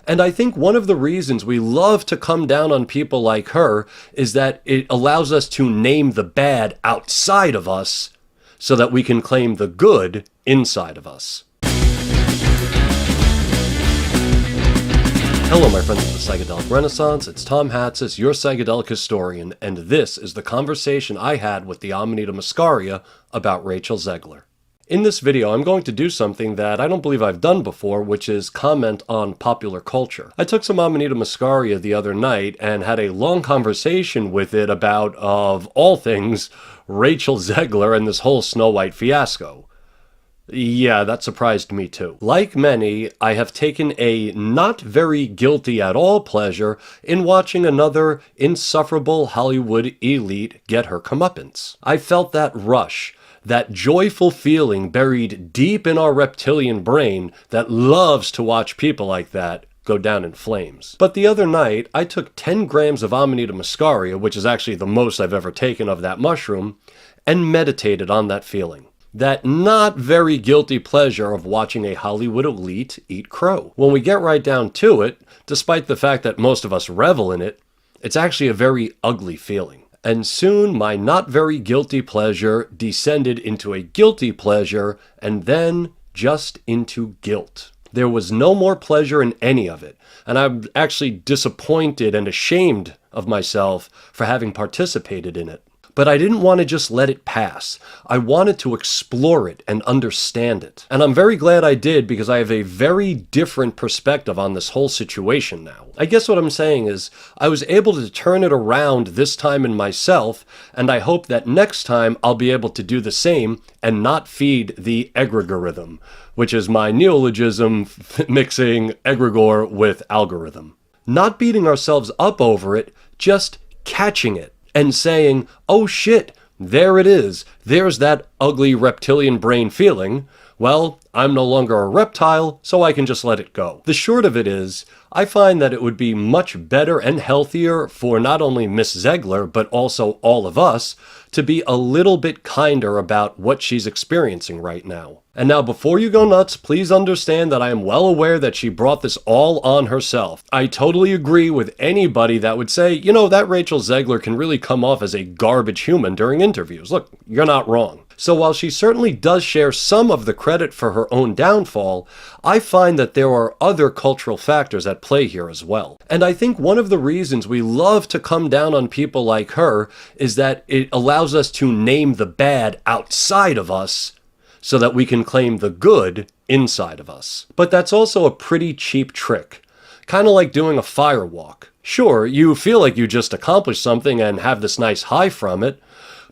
And I think one of the reasons we love to come down on people like her is that it allows us to name the bad outside of us so that we can claim the good inside of us. Hello, my friends of the Psychedelic Renaissance. It's Tom Hatsis, your psychedelic historian, and this is the conversation I had with the Amanita muscaria about Rachel Zegler. In this video, I'm going to do something that I don't believe I've done before, which is comment on popular culture. I took some Amanita muscaria the other night and had a long conversation with it about, of all things, Rachel Zegler and this whole Snow White fiasco. Yeah, that surprised me too. Like many, I have taken a not very guilty at all pleasure in watching another insufferable Hollywood elite get her comeuppance. I felt that rush, that joyful feeling buried deep in our reptilian brain that loves to watch people like that go down in flames. But the other night, I took 10 grams of Amanita muscaria, which is actually the most I've ever taken of that mushroom, and meditated on that feeling. That not very guilty pleasure of watching a Hollywood elite eat crow. When we get right down to it, despite the fact that most of us revel in it, it's actually a very ugly feeling. And soon my not very guilty pleasure descended into a guilty pleasure and then just into guilt. There was no more pleasure in any of it, and I'm actually disappointed and ashamed of myself for having participated in it. But I didn't want to just let it pass. I wanted to explore it and understand it. And I'm very glad I did because I have a very different perspective on this whole situation now. I guess what I'm saying is I was able to turn it around this time in myself, and I hope that next time I'll be able to do the same and not feed the egregorism, which is my neologism mixing egregore with algorithm. Not beating ourselves up over it, just catching it. And saying, oh shit, there it is. There's that ugly reptilian brain feeling. Well, I'm no longer a reptile, so I can just let it go. The short of it is, I find that it would be much better and healthier for not only Miss Zegler, but also all of us, to be a little bit kinder about what she's experiencing right now. And now, before you go nuts, please understand that I am well aware that she brought this all on herself. I totally agree with anybody that would say, you know, that Rachel Zegler can really come off as a garbage human during interviews. Look, you're not wrong. So while she certainly does share some of the credit for her own downfall, I find that there are other cultural factors at play here as well. And I think one of the reasons we love to come down on people like her is that it allows us to name the bad outside of us so that we can claim the good inside of us. But that's also a pretty cheap trick. Kind of like doing a fire walk. Sure, you feel like you just accomplished something and have this nice high from it,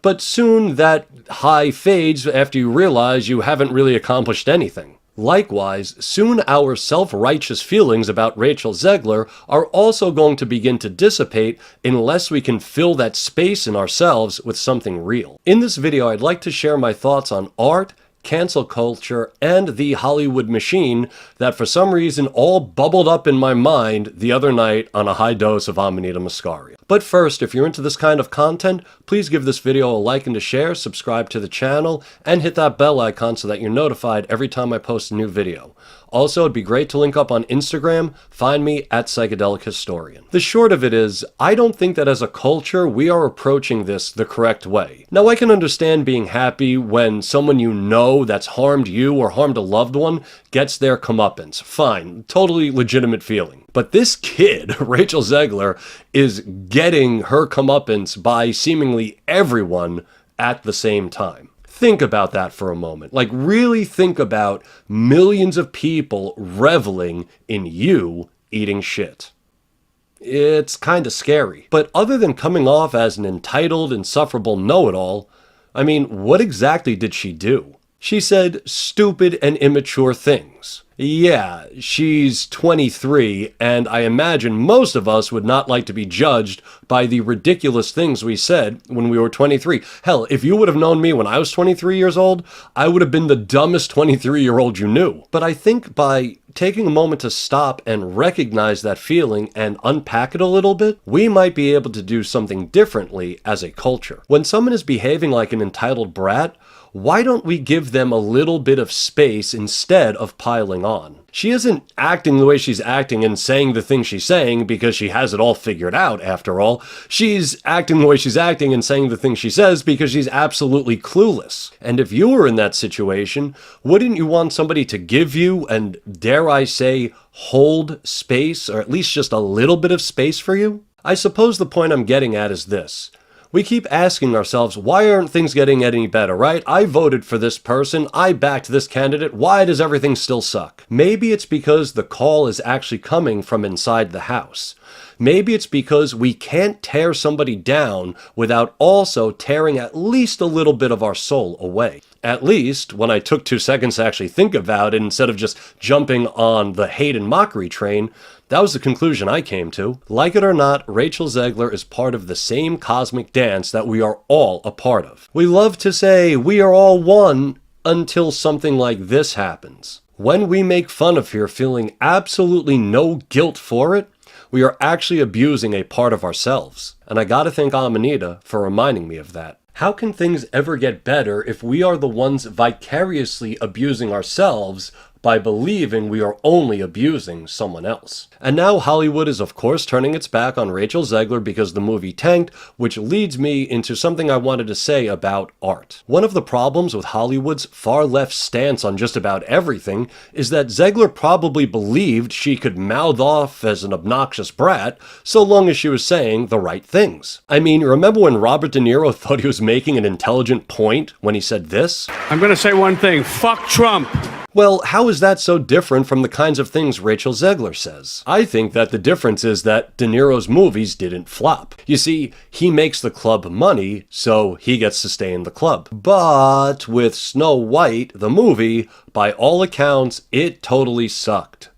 but soon that high fades after you realize you haven't really accomplished anything. Likewise, soon our self-righteous feelings about Rachel Zegler are also going to begin to dissipate unless we can fill that space in ourselves with something real. In this video, I'd like to share my thoughts on art, cancel culture, and the Hollywood machine that for some reason all bubbled up in my mind the other night on a high dose of Amanita muscaria. But first, if you're into this kind of content, please give this video a like and a share, subscribe to the channel, and hit that bell icon so that you're notified every time I post a new video. Also, it'd be great to link up on Instagram. Find me at Psychedelic Historian. The short of it is, I don't think that as a culture, we are approaching this the correct way. Now, I can understand being happy when someone you know that's harmed you or harmed a loved one gets their comeuppance. Fine, totally legitimate feeling. But this kid, Rachel Zegler, is getting her comeuppance by seemingly everyone at the same time. Think about that for a moment. Like, really think about millions of people reveling in you eating shit. It's kind of scary. But other than coming off as an entitled, insufferable know-it-all, I mean, what exactly did she do? She said stupid and immature things. Yeah, she's 23, and I imagine most of us would not like to be judged by the ridiculous things we said when we were 23. Hell, if you would have known me when I was 23 years old, I would have been the dumbest 23-year-old you knew. But I think by taking a moment to stop and recognize that feeling and unpack it a little bit, we might be able to do something differently as a culture. When someone is behaving like an entitled brat, why don't we give them a little bit of space instead of piling on? She isn't acting the way she's acting and saying the things she's saying because she has it all figured out, after all. She's acting the way she's acting and saying the things she says because she's absolutely clueless. And if you were in that situation, wouldn't you want somebody to give you, and dare I say, hold space, or at least just a little bit of space for you? I suppose the point I'm getting at is this. We keep asking ourselves, why aren't things getting any better, right? I voted for this person, I backed this candidate, why does everything still suck? Maybe it's because the call is actually coming from inside the house. Maybe it's because we can't tear somebody down without also tearing at least a little bit of our soul away. At least, when I took 2 seconds to actually think about it instead of just jumping on the hate and mockery train, that was the conclusion I came to. Like it or not, Rachel Zegler is part of the same cosmic dance that we are all a part of. We love to say we are all one until something like this happens. When we make fun of her feeling absolutely no guilt for it, we are actually abusing a part of ourselves. And I gotta thank Amanita for reminding me of that. How can things ever get better if we are the ones vicariously abusing ourselves by believing we are only abusing someone else? And now Hollywood is of course turning its back on Rachel Zegler because the movie tanked, which leads me into something I wanted to say about art. One of the problems with Hollywood's far left stance on just about everything is that Zegler probably believed she could mouth off as an obnoxious brat so long as she was saying the right things. I mean, remember when Robert De Niro thought he was making an intelligent point when he said this? I'm gonna say one thing, fuck Trump! Well, how is that so different from the kinds of things Rachel Zegler says? I think that the difference is that De Niro's movies didn't flop. You see, he makes the club money, so he gets to stay in the club. But with Snow White, the movie, by all accounts, it totally sucked.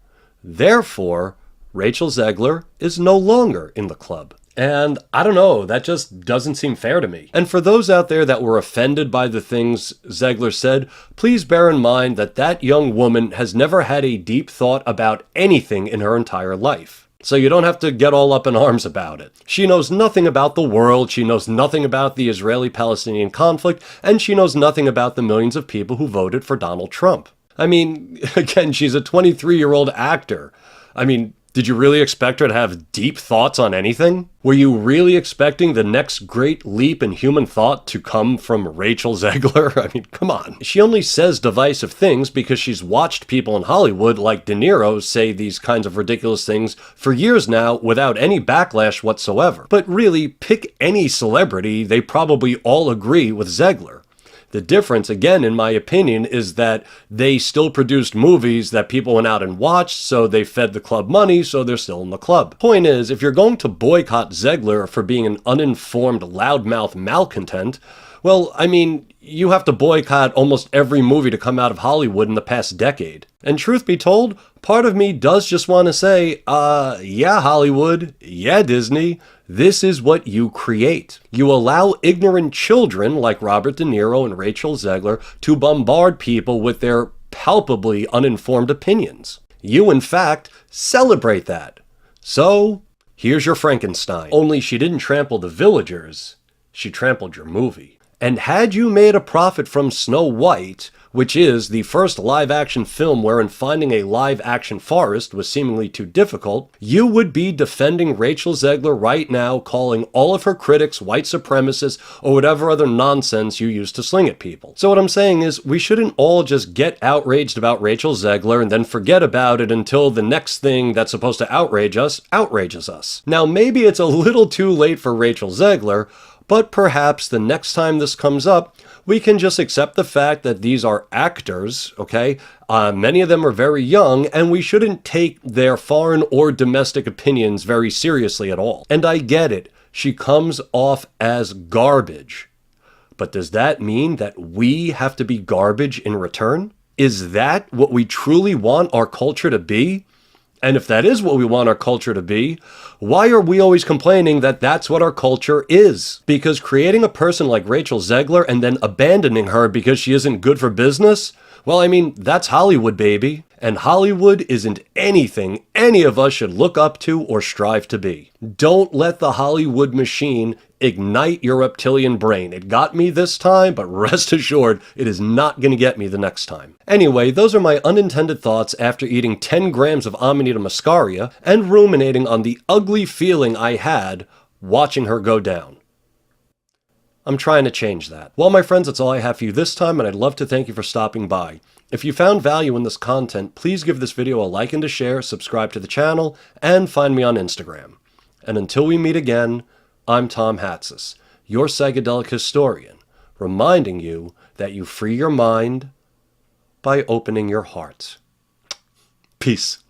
Therefore, Rachel Zegler is no longer in the club. And I don't know, that just doesn't seem fair to me. And for those out there that were offended by the things Zegler said, please bear in mind that that young woman has never had a deep thought about anything in her entire life. So you don't have to get all up in arms about it. She knows nothing about the world, she knows nothing about the Israeli-Palestinian conflict, and she knows nothing about the millions of people who voted for Donald Trump. I mean, again, she's a 23-year-old actor. I mean, did you really expect her to have deep thoughts on anything? Were you really expecting the next great leap in human thought to come from Rachel Zegler? I mean, come on. She only says divisive things because she's watched people in Hollywood like De Niro say these kinds of ridiculous things for years now without any backlash whatsoever. But really, pick any celebrity, they probably all agree with Zegler. The difference, again, in my opinion, is that they still produced movies that people went out and watched, so they fed the club money, so they're still in the club. Point is, if you're going to boycott Zegler for being an uninformed loudmouth malcontent, well, I mean, you have to boycott almost every movie to come out of Hollywood in the past decade. And truth be told, part of me does just want to say, yeah, Hollywood, yeah, Disney, this is what you create. You allow ignorant children like Robert De Niro and Rachel Zegler to bombard people with their palpably uninformed opinions. You, in fact, celebrate that. So, here's your Frankenstein. Only she didn't trample the villagers, she trampled your movie. And had you made a profit from Snow White, which is the first live-action film wherein finding a live-action forest was seemingly too difficult, you would be defending Rachel Zegler right now, calling all of her critics white supremacists or whatever other nonsense you used to sling at people. So what I'm saying is, we shouldn't all just get outraged about Rachel Zegler and then forget about it until the next thing that's supposed to outrage us outrages us. Now, maybe it's a little too late for Rachel Zegler, but perhaps the next time this comes up, we can just accept the fact that these are actors, okay? Many of them are very young, and we shouldn't take their foreign or domestic opinions very seriously at all. And I get it, she comes off as garbage. But does that mean that we have to be garbage in return? Is that what we truly want our culture to be? And if that is what we want our culture to be, why are we always complaining that that's what our culture is? Because creating a person like Rachel Zegler and then abandoning her because she isn't good for business? Well, I mean, that's Hollywood, baby. And Hollywood isn't anything any of us should look up to or strive to be. Don't let the Hollywood machine ignite your reptilian brain. It got me this time, but rest assured, it is not going to get me the next time. Anyway, those are my unintended thoughts after eating 10 grams of Amanita muscaria and ruminating on the ugly feeling I had watching her go down. I'm trying to change that. Well, my friends, that's all I have for you this time, and I'd love to thank you for stopping by. If you found value in this content, please give this video a like and a share, subscribe to the channel, and find me on Instagram. And until we meet again, I'm Tom Hatsis, your psychedelic historian, reminding you that you free your mind by opening your heart. Peace.